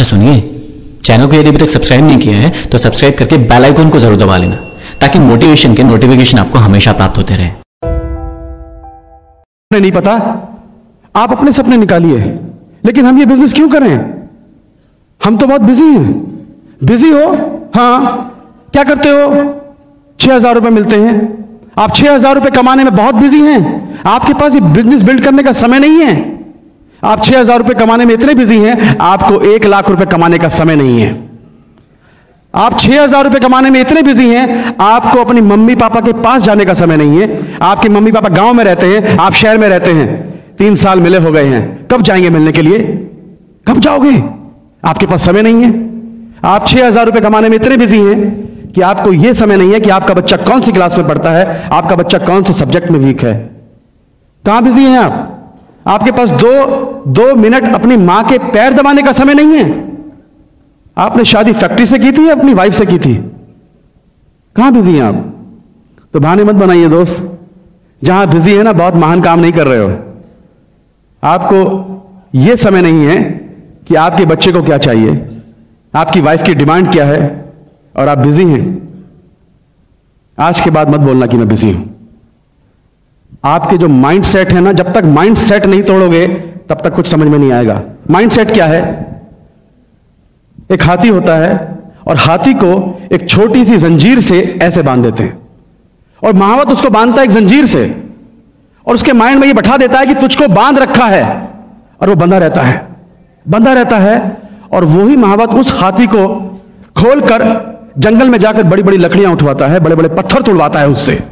अच्छा सुनिए, चैनल को यदि अभी तक सब्सक्राइब नहीं किया है तो सब्सक्राइब करके बेल आइकन को जरूर दबा लेना, ताकि मोटिवेशन के नोटिफिकेशन आपको हमेशा प्राप्त होते रहे। नहीं पता, आप अपने सपने निकालिए, लेकिन हम ये बिजनेस क्यों करें? हम तो बहुत बिजी हैं। बिजी हो? हाँ, क्या करते हो? 6,000 रुपए मिलते हैं, आप 6,000 रुपए कमाने में बहुत बिजी हैं। आपके पास ये बिजनेस बिल्ड करने का समय नहीं है। आप 6,000 रुपए कमाने में इतने बिजी हैं, आपको 1 लाख रुपए कमाने का समय नहीं है। आप 6,000 रुपए कमाने में इतने बिजी हैं, आपको अपनी मम्मी पापा के पास जाने का समय नहीं है। आपके मम्मी पापा गांव में रहते हैं, आप शहर में रहते हैं। 3 साल मिले हो गए हैं, कब जाएंगे मिलने के लिए? कब जाओगे? आपके पास समय नहीं है। आप 6,000 रुपए कमाने में इतने बिजी हैं कि आपको यह समय नहीं है कि आपका बच्चा कौन सी क्लास में पढ़ता है, आपका बच्चा कौन से सब्जेक्ट में वीक है। कहां बिजी हैं आप? आपके पास दो मिनट अपनी मां के पैर दबाने का समय नहीं है। आपने शादी फैक्ट्री से की थी या अपनी वाइफ से की थी? कहां बिजी हैं आप? तो बहाने मत बनाइए दोस्त। जहां बिजी है ना, बहुत महान काम नहीं कर रहे हो। आपको यह समय नहीं है कि आपके बच्चे को क्या चाहिए, आपकी वाइफ की डिमांड क्या है, और आप बिजी हैं। आज के बाद मत बोलना कि मैं बिजी हूं। आपके जो माइंड सेट है ना, जब तक माइंड सेट नहीं तोड़ोगे तब तक कुछ समझ में नहीं आएगा। माइंड सेट क्या है? एक हाथी होता है और हाथी को एक छोटी सी जंजीर से ऐसे बांध देते हैं, और महावत उसको बांधता है एक जंजीर से, और उसके माइंड में ये बैठा देता है कि तुझको बांध रखा है, और वो बंधा रहता है, बंधा रहता है। और वही महावत उस हाथी को खोलकर जंगल में जाकर बड़ी बड़ी लकड़ियां उठवाता है, बड़े बड़े पत्थर तोड़वाता है उससे।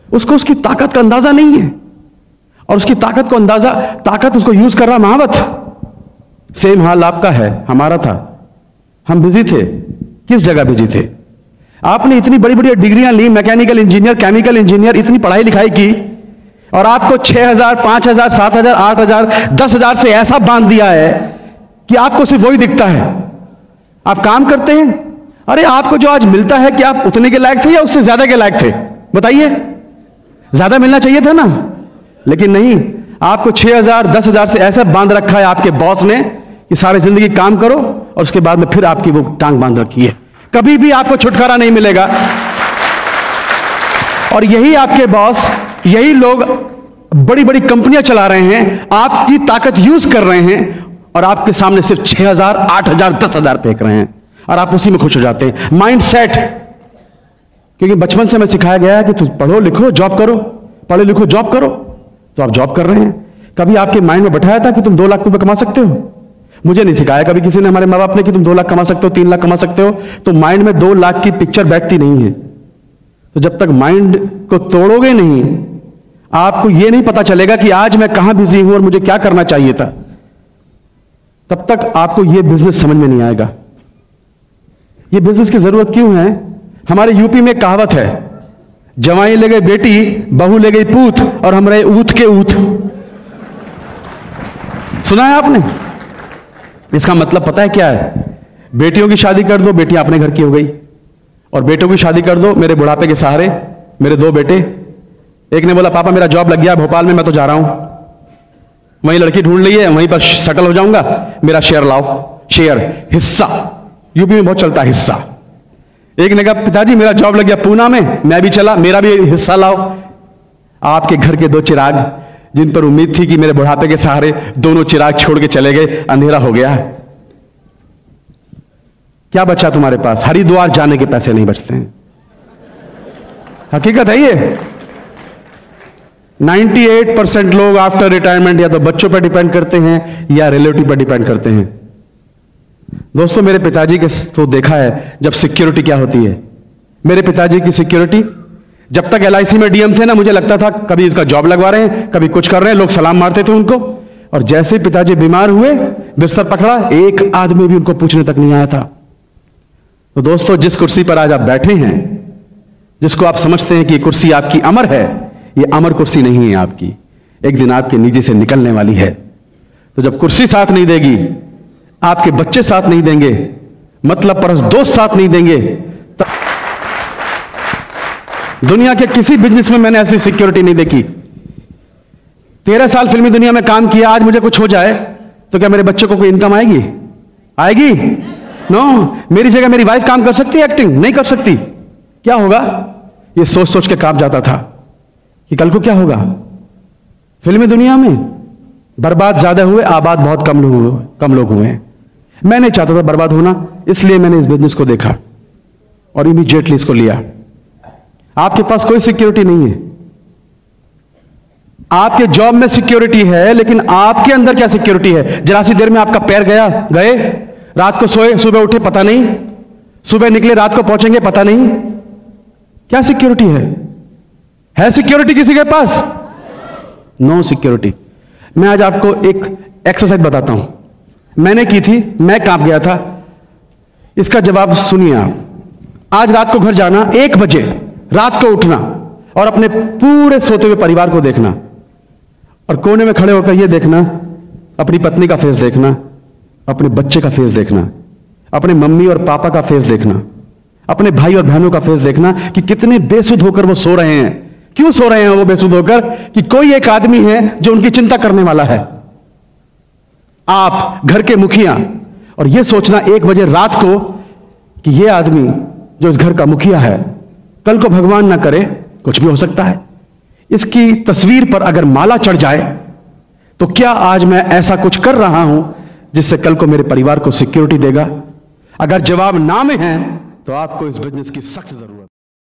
उसको उसकी ताकत का अंदाजा नहीं है, और उसकी ताकत उसको यूज कर रहा महावत। सेम हाल आपका है, हमारा था। हम बिजी थे। किस जगह बिजी थे? आपने इतनी बड़ी बड़ी डिग्रियां ली, मैकेनिकल इंजीनियर, केमिकल इंजीनियर, इतनी पढ़ाई लिखाई की, और आपको 6,000, 5,000, 7,000, 8,000, 10,000 से ऐसा बांध दिया है कि आपको सिर्फ वही दिखता है। आप काम करते हैं, अरे आपको जो आज मिलता है, कि आप उतने के लायक थे या उससे ज्यादा के लायक थे? बताइए। ज्यादा मिलना चाहिए था ना, लेकिन नहीं। आपको 6,000, 10,000 से ऐसा बांध रखा है आपके बॉस ने कि सारी जिंदगी काम करो, और उसके बाद में फिर आपकी वो टांग बांध रखी है। कभी भी आपको छुटकारा नहीं मिलेगा। और यही आपके बॉस, यही लोग बड़ी बड़ी कंपनियां चला रहे हैं, आपकी ताकत यूज कर रहे हैं, और आपके सामने सिर्फ 6,000, 8,000, 10,000 फेंक रहे हैं, और आप उसी में खुश हो जाते हैं। Mind set. क्योंकि बचपन से मैं सिखाया गया है कि तुम पढ़ो लिखो जॉब करो, पढ़ो लिखो जॉब करो, तो आप जॉब कर रहे हैं। कभी आपके माइंड में बैठाया था कि तुम 2 लाख रुपए कमा सकते हो? मुझे नहीं सिखाया कभी किसी ने, हमारे माँ बाप ने, कि तुम 2 लाख कमा सकते हो, 3 लाख कमा सकते हो। तो माइंड में 2 लाख की पिक्चर बैठती नहीं है। तो जब तक माइंड को तोड़ोगे नहीं, आपको यह नहीं पता चलेगा कि आज मैं कहां बिजी हूं और मुझे क्या करना चाहिए था, तब तक आपको यह बिजनेस समझ में नहीं आएगा। यह बिजनेस की जरूरत क्यों है? हमारे यूपी में कहावत है, जवाई ले गई बेटी, बहू ले गई पूत, और हम रहे ऊत के ऊत। सुना है आपने? इसका मतलब पता है क्या है? बेटियों की शादी कर दो, बेटियां अपने घर की हो गई, और बेटों की शादी कर दो, मेरे बुढ़ापे के सहारे मेरे 2 बेटे। एक ने बोला पापा मेरा जॉब लग गया भोपाल में, मैं तो जा रहा हूं, वहीं लड़की ढूंढ ली है, वहीं पर सेटल हो जाऊंगा, मेरा शेयर लाओ, शेयर, हिस्सा। यूपी में बहुत चलता है हिस्सा। एक ने कहा पिताजी मेरा जॉब लग गया पूना में, मैं भी चला, मेरा भी हिस्सा लाओ। आपके घर के 2 चिराग, जिन पर उम्मीद थी कि मेरे बुढ़ापे के सहारे दोनों चिराग छोड़ के चले गए, अंधेरा हो गया। क्या बचा तुम्हारे पास? हरिद्वार जाने के पैसे नहीं बचते हैं। हकीकत है ये। 98% लोग आफ्टर रिटायरमेंट या तो बच्चों पर डिपेंड करते हैं या रिलेटिव पर डिपेंड करते हैं। दोस्तों, मेरे पिताजी के तो देखा है जब सिक्योरिटी क्या होती है। मेरे पिताजी की सिक्योरिटी, जब तक LIC में DM थे ना, मुझे लगता था कभी इसका जॉब लगवा रहे हैं, कभी कुछ कर रहे हैं, लोग सलाम मारते थे उनको। और जैसे ही पिताजी बीमार हुए, बिस्तर पकड़ा, एक आदमी भी उनको पूछने तक नहीं आया था। तो दोस्तों, जिस कुर्सी पर आज आप बैठे हैं, जिसको आप समझते हैं कि ये कुर्सी आपकी अमर है, ये अमर कुर्सी नहीं है आपकी। एक दिन आपके नीचे से निकलने वाली है। तो जब कुर्सी साथ नहीं देगी, आपके बच्चे साथ नहीं देंगे, मतलब परस दोस्त साथ नहीं देंगे, दुनिया के किसी बिजनेस में मैंने ऐसी सिक्योरिटी नहीं देखी। 13 साल फिल्मी दुनिया में काम किया, आज मुझे कुछ हो जाए तो क्या मेरे बच्चों को कोई इनकम आएगी? आएगी? नो। मेरी जगह मेरी वाइफ काम कर सकती है एक्टिंग? नहीं कर सकती। क्या होगा? ये सोच सोच के काम जाता था कि कल को क्या होगा। फिल्मी दुनिया में बर्बाद ज्यादा हुए, आबाद बहुत कम लोग हुए हैं। मैं नहीं चाहता था बर्बाद होना, इसलिए मैंने इस बिजनेस को देखा और इमीडिएटली इसको लिया। आपके पास कोई सिक्योरिटी नहीं है। आपके जॉब में सिक्योरिटी है, लेकिन आपके अंदर क्या सिक्योरिटी है? जरा सी देर में आपका पैर गए, रात को सोए, सुबह उठे पता नहीं, सुबह निकले रात को पहुंचेंगे पता नहीं। क्या सिक्योरिटी है सिक्योरिटी किसी के पास? No security. मैं आज आपको एक एक्सरसाइज बताता हूं, मैंने की थी, मैं कांप गया था। इसका जवाब सुनिए आप। आज रात को घर जाना, 1 बजे रात को उठना और अपने पूरे सोते हुए परिवार को देखना और कोने में खड़े होकर यह देखना, अपनी पत्नी का फेस देखना, अपने बच्चे का फेस देखना, अपने मम्मी और पापा का फेस देखना, अपने भाई और बहनों का फेस देखना कि कितने बेसुध होकर वो सो रहे हैं। क्यों सो रहे हैं वो बेसुध होकर? कि कोई एक आदमी है जो उनकी चिंता करने वाला है, आप घर के मुखिया। और यह सोचना 1 बजे रात को कि यह आदमी जो इस घर का मुखिया है, कल को भगवान ना करे कुछ भी हो सकता है, इसकी तस्वीर पर अगर माला चढ़ जाए तो क्या आज मैं ऐसा कुछ कर रहा हूं जिससे कल को मेरे परिवार को सिक्योरिटी देगा? अगर जवाब ना में है तो आपको इस बिजनेस की सख्त जरूरत है।